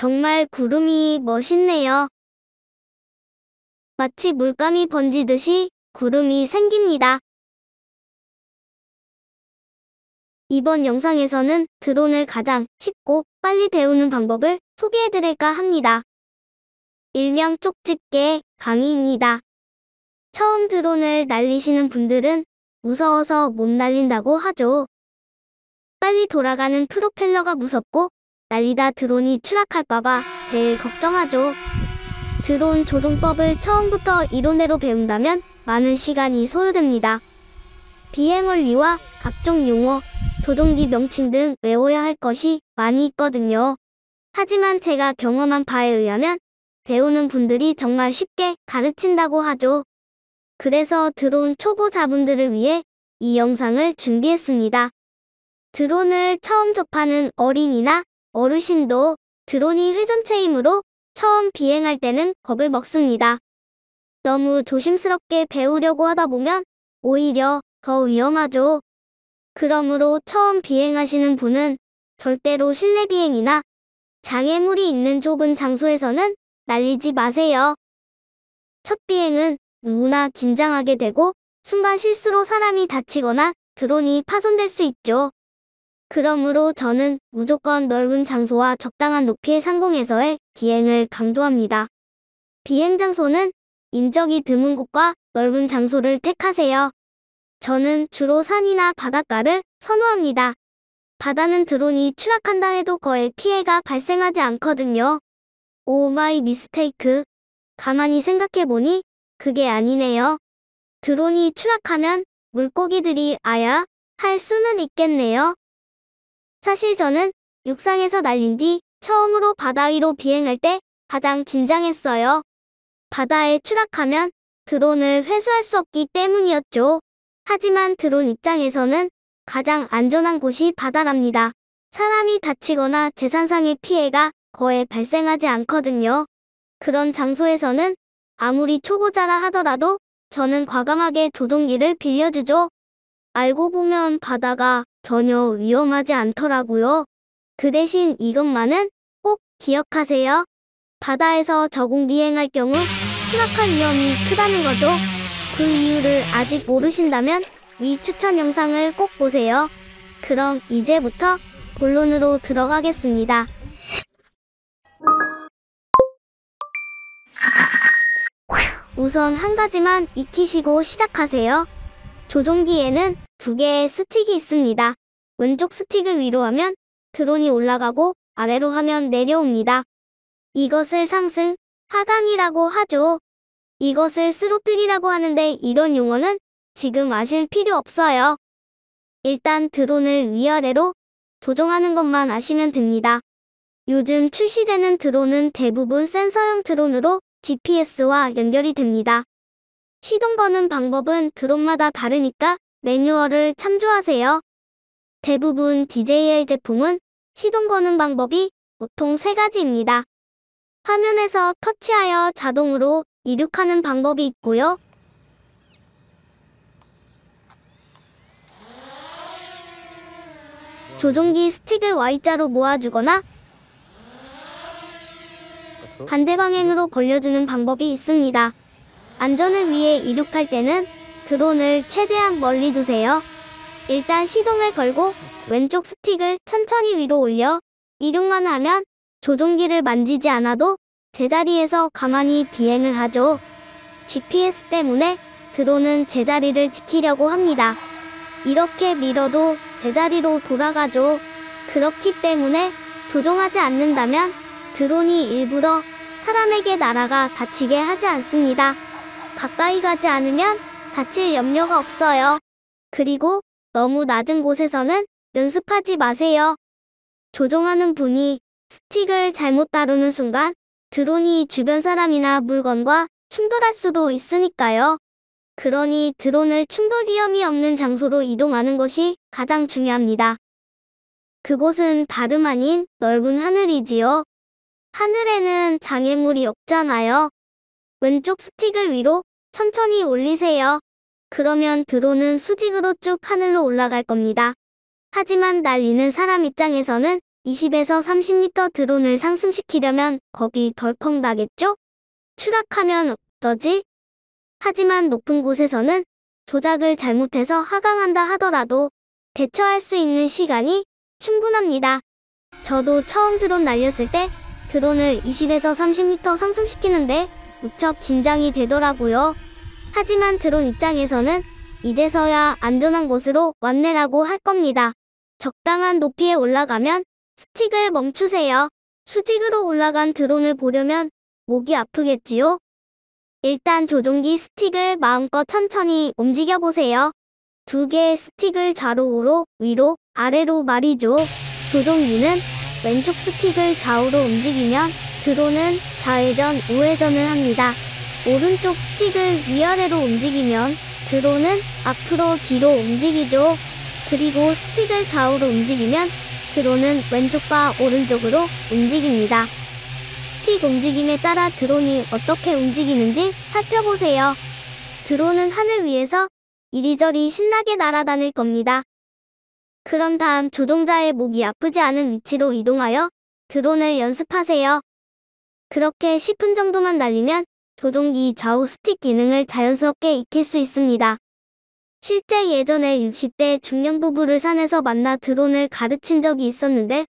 정말 구름이 멋있네요. 마치 물감이 번지듯이 구름이 생깁니다. 이번 영상에서는 드론을 가장 쉽고 빨리 배우는 방법을 소개해드릴까 합니다. 일명 쪽집게 강의입니다. 처음 드론을 날리시는 분들은 무서워서 못 날린다고 하죠. 빨리 돌아가는 프로펠러가 무섭고 날리다 드론이 추락할까봐 제일 걱정하죠. 드론 조종법을 처음부터 이론대로 배운다면 많은 시간이 소요됩니다. 비행 원리와 각종 용어, 조종기 명칭 등 외워야 할 것이 많이 있거든요. 하지만 제가 경험한 바에 의하면 배우는 분들이 정말 쉽게 가르친다고 하죠. 그래서 드론 초보자분들을 위해 이 영상을 준비했습니다. 드론을 처음 접하는 어린이나 어르신도 드론이 회전체이므로 처음 비행할 때는 겁을 먹습니다. 너무 조심스럽게 배우려고 하다 보면 오히려 더 위험하죠. 그러므로 처음 비행하시는 분은 절대로 실내 비행이나 장애물이 있는 좁은 장소에서는 날리지 마세요. 첫 비행은 누구나 긴장하게 되고 순간 실수로 사람이 다치거나 드론이 파손될 수 있죠. 그러므로 저는 무조건 넓은 장소와 적당한 높이의 상공에서의 비행을 강조합니다. 비행 장소는 인적이 드문 곳과 넓은 장소를 택하세요. 저는 주로 산이나 바닷가를 선호합니다. 바다는 드론이 추락한다 해도 거의 피해가 발생하지 않거든요. 오 마이 미스테이크. 가만히 생각해보니 그게 아니네요. 드론이 추락하면 물고기들이 아야 할 수는 있겠네요. 사실 저는 육상에서 날린 뒤 처음으로 바다 위로 비행할 때 가장 긴장했어요. 바다에 추락하면 드론을 회수할 수 없기 때문이었죠. 하지만 드론 입장에서는 가장 안전한 곳이 바다랍니다. 사람이 다치거나 재산상의 피해가 거의 발생하지 않거든요. 그런 장소에서는 아무리 초보자라 하더라도 저는 과감하게 조종기를 빌려주죠. 알고 보면 바다가 전혀 위험하지 않더라고요. 그 대신 이것만은 꼭 기억하세요. 바다에서 저공 비행할 경우 추락할 위험이 크다는 거죠. 그 이유를 아직 모르신다면 이 추천 영상을 꼭 보세요. 그럼 이제부터 본론으로 들어가겠습니다. 우선 한 가지만 익히시고 시작하세요. 조종기에는 두 개의 스틱이 있습니다. 왼쪽 스틱을 위로 하면 드론이 올라가고 아래로 하면 내려옵니다. 이것을 상승, 하강이라고 하죠. 이것을 스로틀이라고 하는데 이런 용어는 지금 아실 필요 없어요. 일단 드론을 위아래로 조종하는 것만 아시면 됩니다. 요즘 출시되는 드론은 대부분 센서형 드론으로 GPS와 연결이 됩니다. 시동 거는 방법은 드론마다 다르니까 매뉴얼을 참조하세요. 대부분 DJI 제품은 시동 거는 방법이 보통 3가지입니다. 화면에서 터치하여 자동으로 이륙하는 방법이 있고요. 조종기 스틱을 Y자로 모아주거나 반대 방향으로 벌려주는 방법이 있습니다. 안전을 위해 이륙할 때는 드론을 최대한 멀리 두세요. 일단 시동을 걸고 왼쪽 스틱을 천천히 위로 올려 이륙만 하면 조종기를 만지지 않아도 제자리에서 가만히 비행을 하죠. GPS 때문에 드론은 제자리를 지키려고 합니다. 이렇게 밀어도 제자리로 돌아가죠. 그렇기 때문에 조종하지 않는다면 드론이 일부러 사람에게 날아가 다치게 하지 않습니다. 가까이 가지 않으면 다칠 염려가 없어요. 그리고 너무 낮은 곳에서는 연습하지 마세요. 조종하는 분이 스틱을 잘못 다루는 순간 드론이 주변 사람이나 물건과 충돌할 수도 있으니까요. 그러니 드론을 충돌 위험이 없는 장소로 이동하는 것이 가장 중요합니다. 그곳은 다름 아닌 넓은 하늘이지요. 하늘에는 장애물이 없잖아요. 왼쪽 스틱을 위로 천천히 올리세요. 그러면 드론은 수직으로 쭉 하늘로 올라갈 겁니다. 하지만 날리는 사람 입장에서는 20에서 30m 드론을 상승시키려면 겁이 덜컥 나겠죠? 추락하면 어떠지? 하지만 높은 곳에서는 조작을 잘못해서 하강한다 하더라도 대처할 수 있는 시간이 충분합니다. 저도 처음 드론 날렸을 때 드론을 20에서 30m 상승시키는데 무척 긴장이 되더라고요. 하지만 드론 입장에서는 이제서야 안전한 곳으로 왔네라고 할 겁니다. 적당한 높이에 올라가면 스틱을 멈추세요. 수직으로 올라간 드론을 보려면 목이 아프겠지요? 일단 조종기 스틱을 마음껏 천천히 움직여보세요. 두 개의 스틱을 좌우로, 위로, 아래로 말이죠. 조종기는 왼쪽 스틱을 좌우로 움직이면 드론은 좌회전, 우회전을 합니다. 오른쪽 스틱을 위아래로 움직이면 드론은 앞으로, 뒤로 움직이죠. 그리고 스틱을 좌우로 움직이면 드론은 왼쪽과 오른쪽으로 움직입니다. 스틱 움직임에 따라 드론이 어떻게 움직이는지 살펴보세요. 드론은 하늘 위에서 이리저리 신나게 날아다닐 겁니다. 그런 다음 조종자의 목이 아프지 않은 위치로 이동하여 드론을 연습하세요. 그렇게 10분 정도만 날리면 조종기 좌우 스틱 기능을 자연스럽게 익힐 수 있습니다. 실제 예전에 60대 중년 부부를 산에서 만나 드론을 가르친 적이 있었는데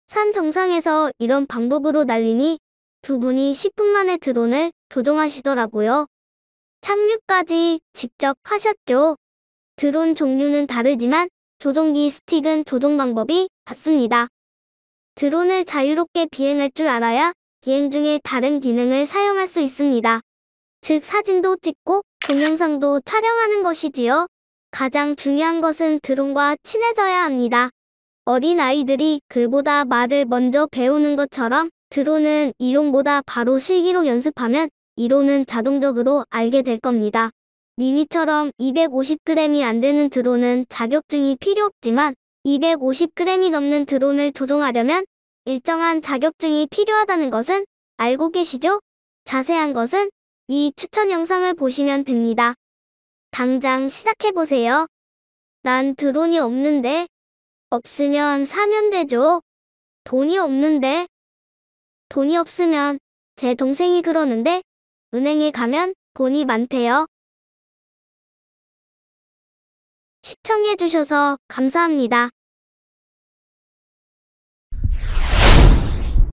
산 정상에서 이런 방법으로 날리니 두 분이 10분 만에 드론을 조종하시더라고요. 착륙까지 직접 하셨죠. 드론 종류는 다르지만 조종기 스틱은 조종 방법이 같습니다. 드론을 자유롭게 비행할 줄 알아야 비행 중에 다른 기능을 사용할 수 있습니다. 즉 사진도 찍고 동영상도 촬영하는 것이지요. 가장 중요한 것은 드론과 친해져야 합니다. 어린 아이들이 글보다 말을 먼저 배우는 것처럼 드론은 이론보다 바로 실기로 연습하면 이론은 자동적으로 알게 될 겁니다. 미니처럼 250g이 안 되는 드론은 자격증이 필요 없지만 250g이 넘는 드론을 조종하려면 일정한 자격증이 필요하다는 것은 알고 계시죠? 자세한 것은 위 추천 영상을 보시면 됩니다. 당장 시작해보세요. 난 드론이 없는데. 없으면 사면 되죠. 돈이 없는데. 돈이 없으면 제 동생이 그러는데 은행에 가면 돈이 많대요. 시청해주셔서 감사합니다.